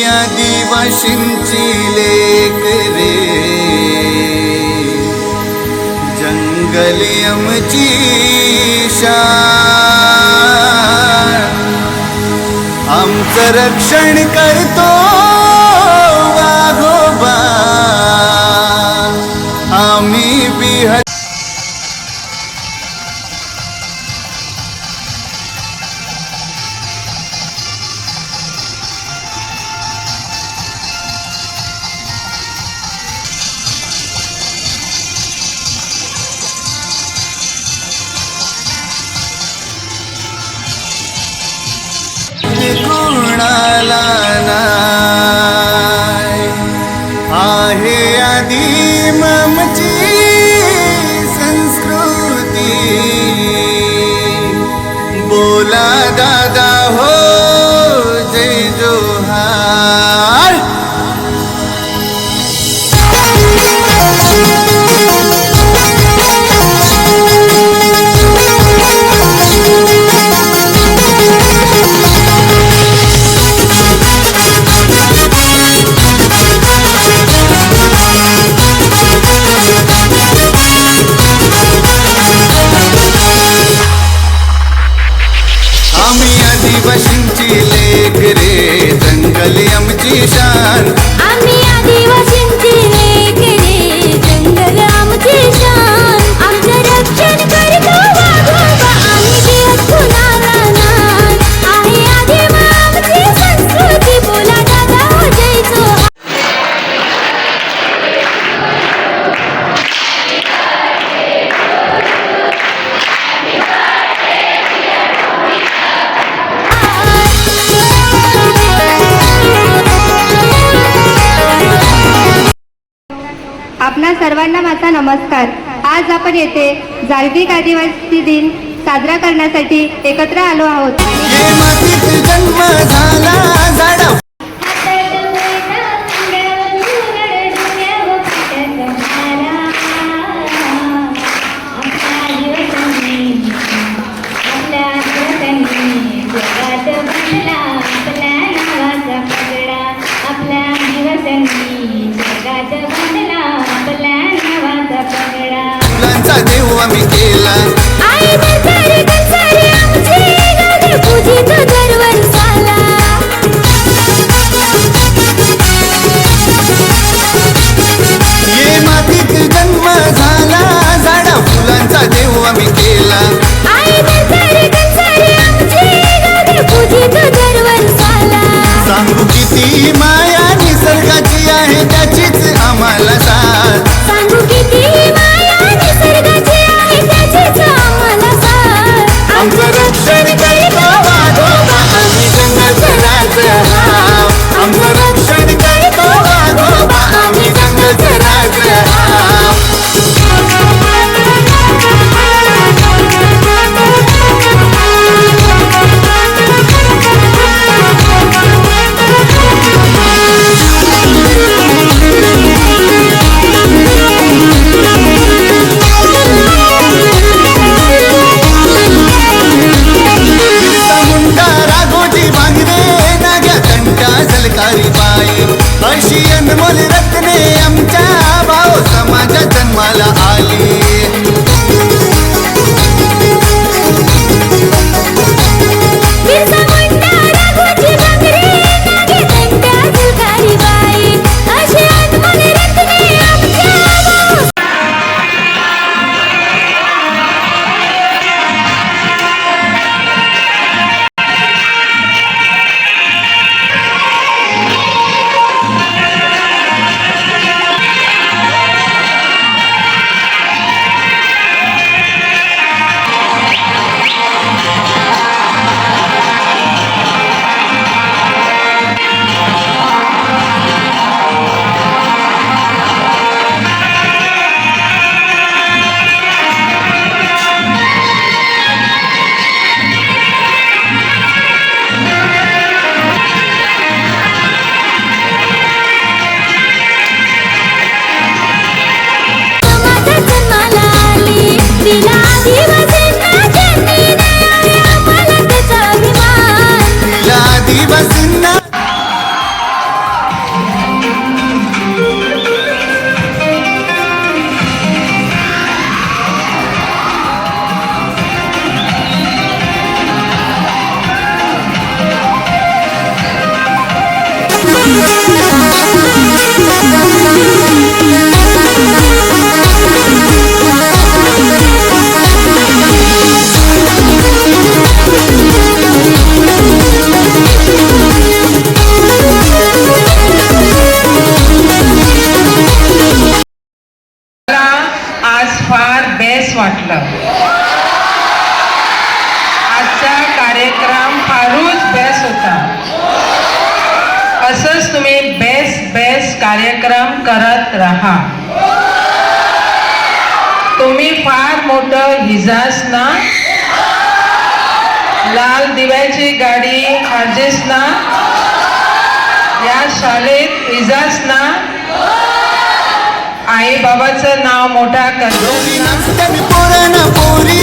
आदिवासींची लेक रे, जंगली आमची शान, आमचं रक्षण करतो वाघोबा, आम्ही बिहार. कोणाला नाही आहे आदिम आमची संस्कृती, बोला दादा हो जय जोहार. आदिवासींची लेक रे, जंगली आमची शान, आम्ही आदिवासींची लेक रे, जंगल आमची शान, आमचं रक्षण करतो वाघोबा, आम्ही बिहार कुणाला नाही आहे आदिम आमची संस्कृती, बोला दादा हो जय जोहार. आपणा सर्वांना माझा नमस्कार. आज आपण येथे जागतिक आदिवासी दिन साजरा करण्यासाठी एकत्र आलो आहोत. मातीत जन्म झाला झाडा, फुलांचा देव आम्ही केला, आई दरबारी कंसारी आमची गादी पूजित दरवर्षाला. ये मातीत जन्म झाला झाडा, फुलांचा देव आम्ही केला, आई दरबारी कंसारी आमची गादी पूजित दरवर्षाला. सांगू किती माया निसर्गाची आहे त्याचीच आम्हाला साथ, सांगू किती माया निसर्गाची आहे त्याचीच आम्हाला साथ. आमचं रक्षण करतो वाघोबा, आम्ही जंगलचं राजा हाव, आमचं रक्षण करतो वाघोबा, आम्ही जंगलचं राजा हाव. असंच तुम्ही बेस्ट कार्यक्रम करत राहा. तुम्ही फार मोठं हिजास ना, लाल दिव्याची गाडी हार्जेस ना, या शाळेत इजास ना, आई बाबाचं नाव मोठा करतोस ना. नाचतात पोरं पोरी